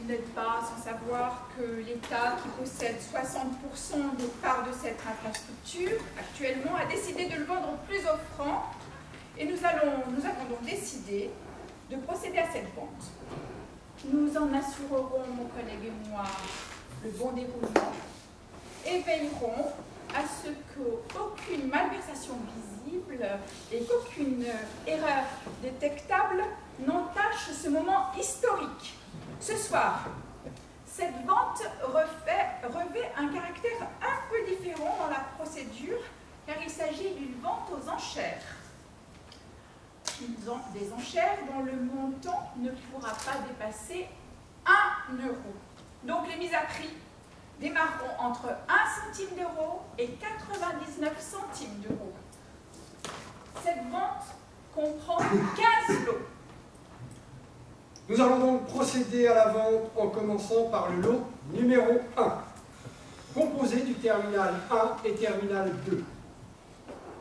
n'êtes pas sans savoir que l'État, qui possède 60% des parts de cette infrastructure, actuellement, a décidé de le vendre au plus offrant. Et nous avons donc décidé de procéder à cette vente. Nous en assurerons, mon collègue et moi, le bon déroulement et veillerons à ce qu'aucune malversation visible et qu'aucune erreur détectable n'entache ce moment historique. Ce soir, cette vente revêt un caractère un peu différent dans la procédure, car il s'agit d'une vente aux enchères. Des enchères dont le montant ne pourra pas dépasser 1 €. Donc les mises à prix démarreront entre 1 centime d'euro et 99 centimes d'euros. Cette vente comprend 15 lots. Nous allons donc procéder à la vente en commençant par le lot numéro 1, composé du terminal 1 et terminal 2.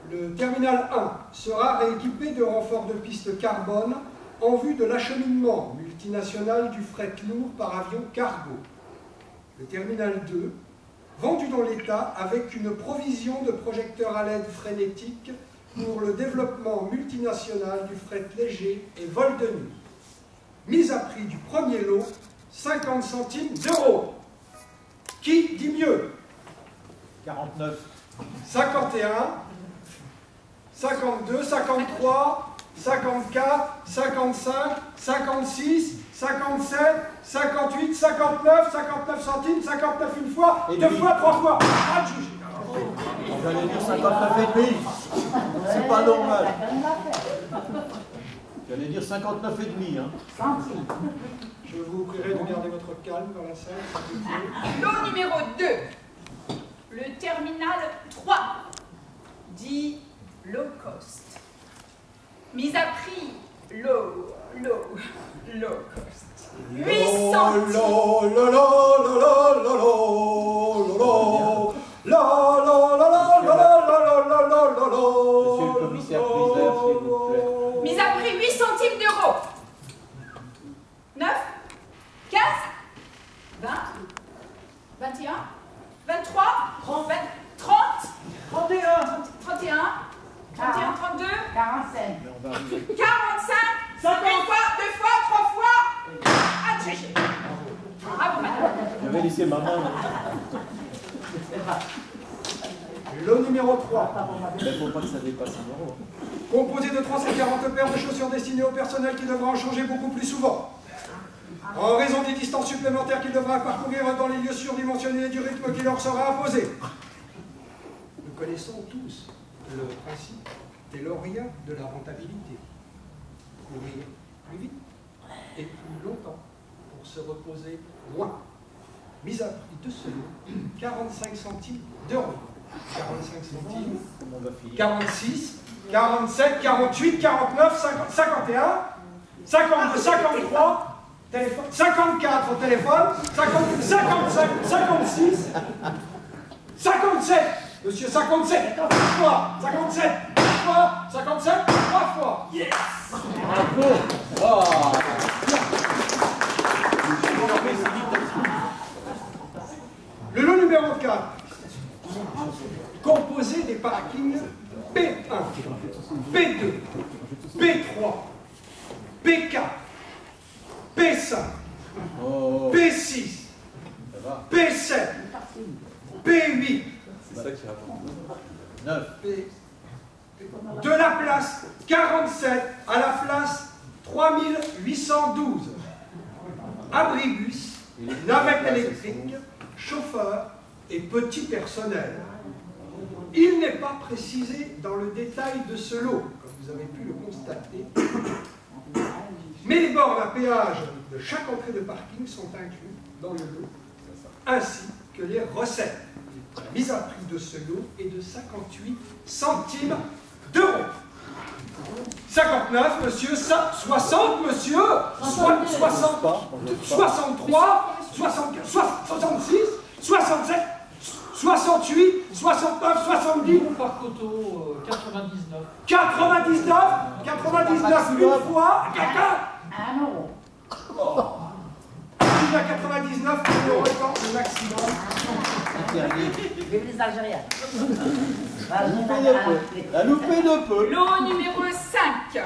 Le terminal 1 sera rééquipé de renforts de piste carbone en vue de l'acheminement multinational du fret lourd par avion cargo. Le terminal 2, vendu dans l'État avec une provision de projecteurs à LED frénétique pour le développement multinational du fret léger et vol de nuit. Mise à prix du premier lot, 50 centimes d'euros. Qui dit mieux? 49. 51, 52, 53, 54, 55, 56, 57, 58, 59, 59 centimes, 59 une fois, et 2 demi. fois, 3 fois. Ah, juge. J'allais dire 59 et demi. C'est pas normal. J'allais dire 59 et demi. Hein. Je vous prierai de garder votre calme dans la salle, s'il vous plaît. Lot numéro 2, le terminal 3, dit low cost. Mise à prix, low cost. 8 centimes. Monsieur le commissaire priseur, s'il vous plaît. Mise à prix 8 centimes d'euros. 9, 15, 20, 21, 23, 30, 31, 31, 32, 45. 45, 50 fois, 2 fois, 3 fois, à tricher. Bravo, madame. J'avais laissé ma main. Lot numéro 3. Il ne faut pas que ça dépasse 1 €. Composé de 340 paires de chaussures destinées au personnel qui devra en changer beaucoup plus souvent. En raison des distances supplémentaires qu'il devra parcourir dans les lieux surdimensionnés et du rythme qui leur sera imposé. Nous connaissons tous le principe des lauréats de la rentabilité. Courir plus vite et plus longtemps pour se reposer moins. Mise à prix de ce lot, 45 centimes d'euros. 45 centimes, Comment on va finir? 46, 47, 48, 49, 50, 51, 52, 53, téléphone, 54 au téléphone, 55, 56, 57, monsieur 57, 3 fois, 57, 3 fois, 57, 3 fois. Yes! Bravo! Oh. Le lot numéro 4, composé des parkings P1, P2, P3, P4, P5, Oh. P6, Ça va. P7, P8, C'est ça qui raconte. 9. de la place 47 à la place 3812. Abribus, navette électrique, chauffeur et petit personnel. Il n'est pas précisé dans le détail de ce lot, comme vous avez pu le constater, mais les bornes à péage de chaque entrée de parking sont inclus dans le lot, ainsi que les recettes. La mise à prix de ce lot est de 58 centimes d'euros. 59, monsieur, 60, monsieur, 60, 63, 65, 66, 67, 68, 69, 70, Par Coteau, 99. 99 une fois, quelqu'un. 1 €. juge à 99 pour le record le maximum. Vive les Algériens. La loupée de peu. Lot numéro 5.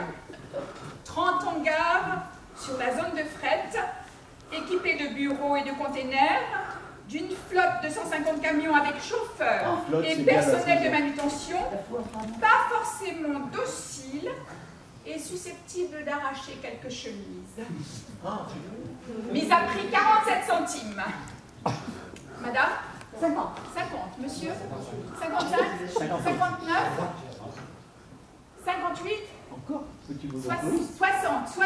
30 hangars sur la zone de fret, équipés de bureaux et de containers, d'une flotte de 150 camions avec chauffeurs et personnel de manutention, pas forcément docile et susceptible d'arracher quelques chemises. Mise à prix 47 centimes. Madame 50. 50. Monsieur 55 59 58 Encore petit bout de 60 peu.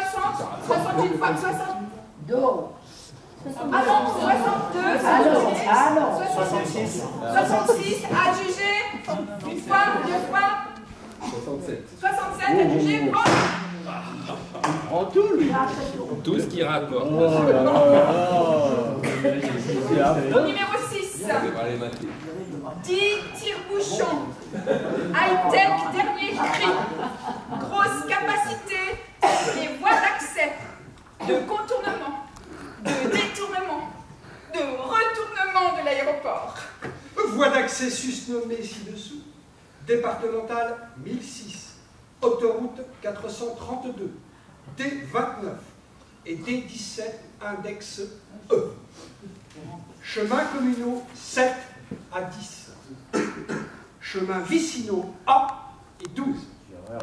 61 fois 60. D'eau. Ah non, 62, Ah non. 66, 66, adjugé, une fois, deux fois, 67, adjugé, bon. En tout, lui. Tout ce qui rapporte. Oh là là. Au numéro 6, On va les mater. 10 tire-bouchons, high-tech, dernier cri, grosse capacité sur les voies d'accès, de contournement, de détournement, de retournement de l'aéroport. Voie d'accès susnommée ci-dessous. Départementale 1006, autoroute 432, D29 et D17 index E. Chemins communaux 7 à 10. Chemins vicinaux A et 12.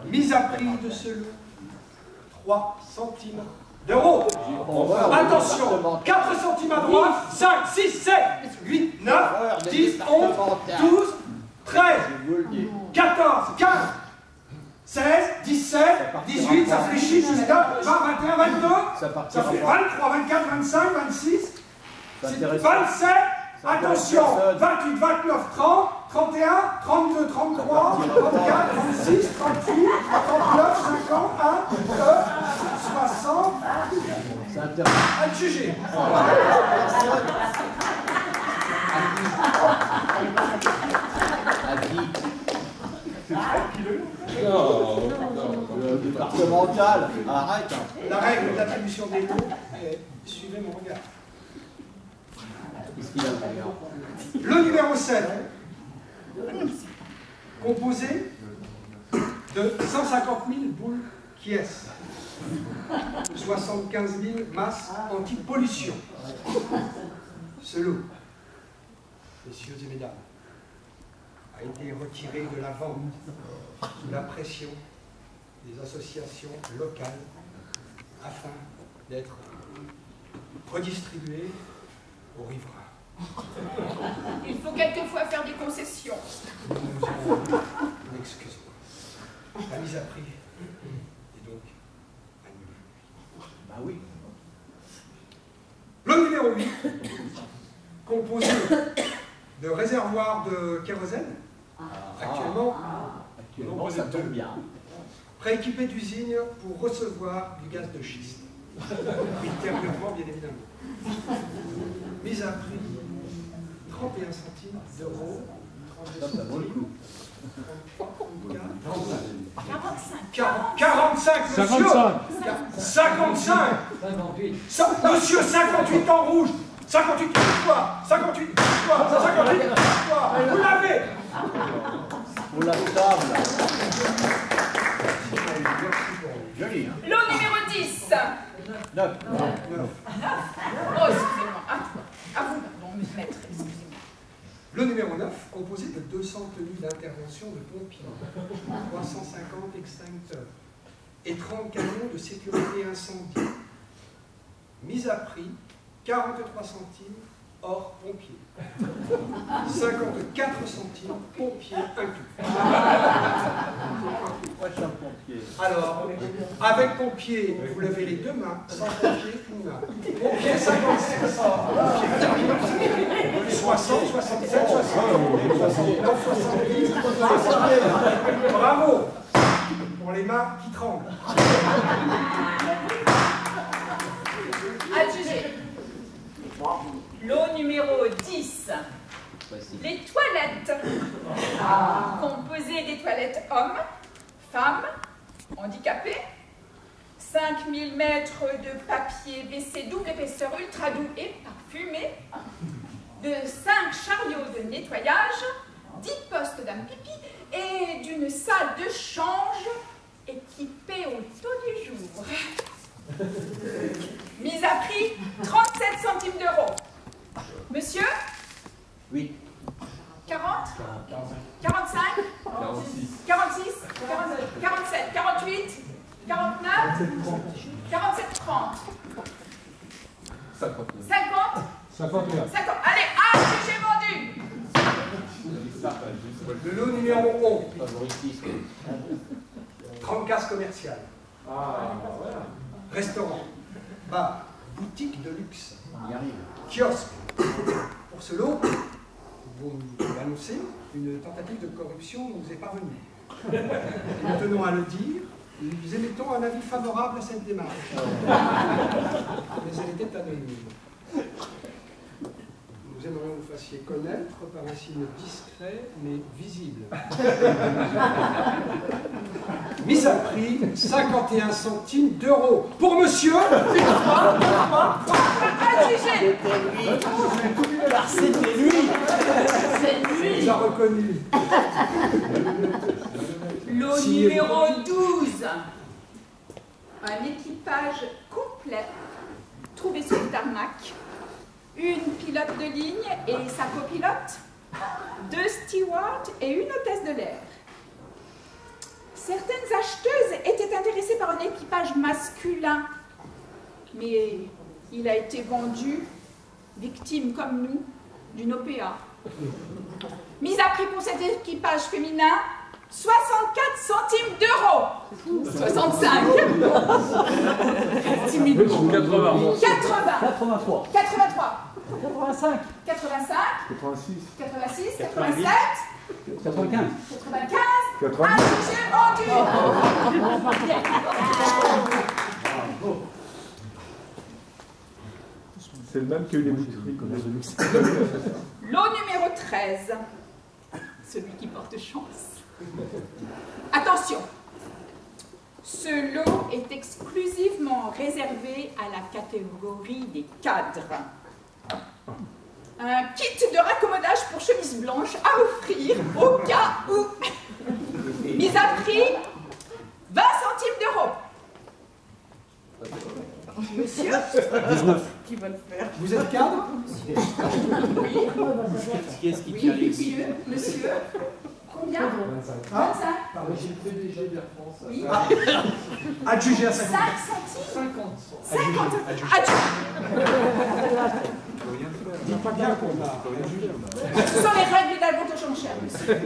Mise à prix de ce lot 3 centimes d'euros. Attention, 4 centimes à droite, 5, 6, 7, 8, 9, 10, 11, 12, 13, 14, 15, 16, 17, 18, ça fléchit jusqu'à 20, 21, 22, ça fait 23, 24, 25, 26, 27, attention, 28, 29, 30, 31, 32, 33, 34, 36, 38, 39, 51, 2, 60, C'est intéressant. adjugé. Le départemental, arrête. La règle d'attribution des lots est suivez mon regard. Qu'est-ce qu'il a fait? Le numéro 7, composé de 150 000 boules Kies, 75 000 masses anti-pollution. Ce lot, messieurs et mesdames, a été retiré de la vente sous la pression des associations locales afin d'être redistribué aux riverains. Il faut quelquefois faire des concessions. Excusez-moi. La mise à prix est donc annulée. Bah oui. Le numéro 8, composé de réservoirs de kérosène, actuellement Actuellement, ça tombe bien. prééquipé d'usines pour recevoir du gaz de schiste. Ultérieurement, bien évidemment. Mise à prix 31 centimes d'euros. Ça vaut le coup. 45, monsieur. 55. Monsieur 58 en rouge. 58 fois. 58 fois. 58 fois. Vous l'avez. Pour la table. Joli, hein? Lot numéro 10. 9. Oh, excusez-moi. À vous, pardon, maître, excusez-moi. Le numéro 9, composé de 200 tenues d'intervention de pompiers, 350 extincteurs et 30 camions de sécurité incendie. Mise à prix 43 centimes hors pompiers. 54 centimes pompiers inclus. Alors, avec pompier, vous levez les deux mains, sans pompier, une main. Pompier 56, pompier 60, 67, 68, 69, 70, 70. Bravo pour les mains qui tremblent. Adjugé. Lot numéro 10. Les toilettes. Composées des toilettes hommes, femmes, handicapés, 5000 mètres de papier WC double épaisseur ultra doux et parfumé, de 5 chariots de nettoyage, 10 postes d'un pipi et d'une salle de change équipée au taux du jour. Mise à prix 37 centimes d'euros. Monsieur? Oui. 40? 45? 46. 46? 47? 48? 49? 47, 30. 59. 50? 51. 50. Allez, j'ai vendu. Le lot numéro 11. Favoritisme. 30 cases commerciales. Restaurant, bar, boutique de luxe, kiosque. Pour ce lot, vous annoncez, une tentative de corruption nous est parvenue. Et nous tenons à le dire, nous émettons un avis favorable à cette démarche. Mais elle était anonyme. Nous aimerions que vous fassiez connaître par un signe discret mais visible. Mise à prix 51 centimes d'euros. Pour monsieur, Adjugé. Car c'était lui. il a reconnu. Lot Si- numéro 12. Un équipage complet trouvé sur le tarmac. Une pilote de ligne et sa copilote. 2 stewards et une hôtesse de l'air. Certaines acheteuses étaient intéressées par un équipage masculin, mais il a été vendu, victime comme nous, d'une OPA. Mise à prix pour cet équipage féminin, 64 centimes d'euros. 65. 80. 80. 83. 83. 85. 85. 86. 86. 87. 95. 95. Ah, j'ai vendu. C'est le même qui a eu les bouteilles. Lot numéro 13. Celui qui porte chance. Attention. Ce lot est exclusivement réservé à la catégorie des cadres. Un kit de raccommodage pour chemise blanche à offrir au cas où. Mise à prix 20 centimes d'euros. Monsieur? 19. Vous êtes cadre? Oui. Qui est-ce qui Oui, tient les monsieur. Monsieur. Combien? 25. Pardon. J'ai le PDG d'Air France. Oui. Adjugé à 5 50. centimes? 50. 50. Dites pas bien qu'on a. Ce sont les règles de la vente aux enchères, monsieur.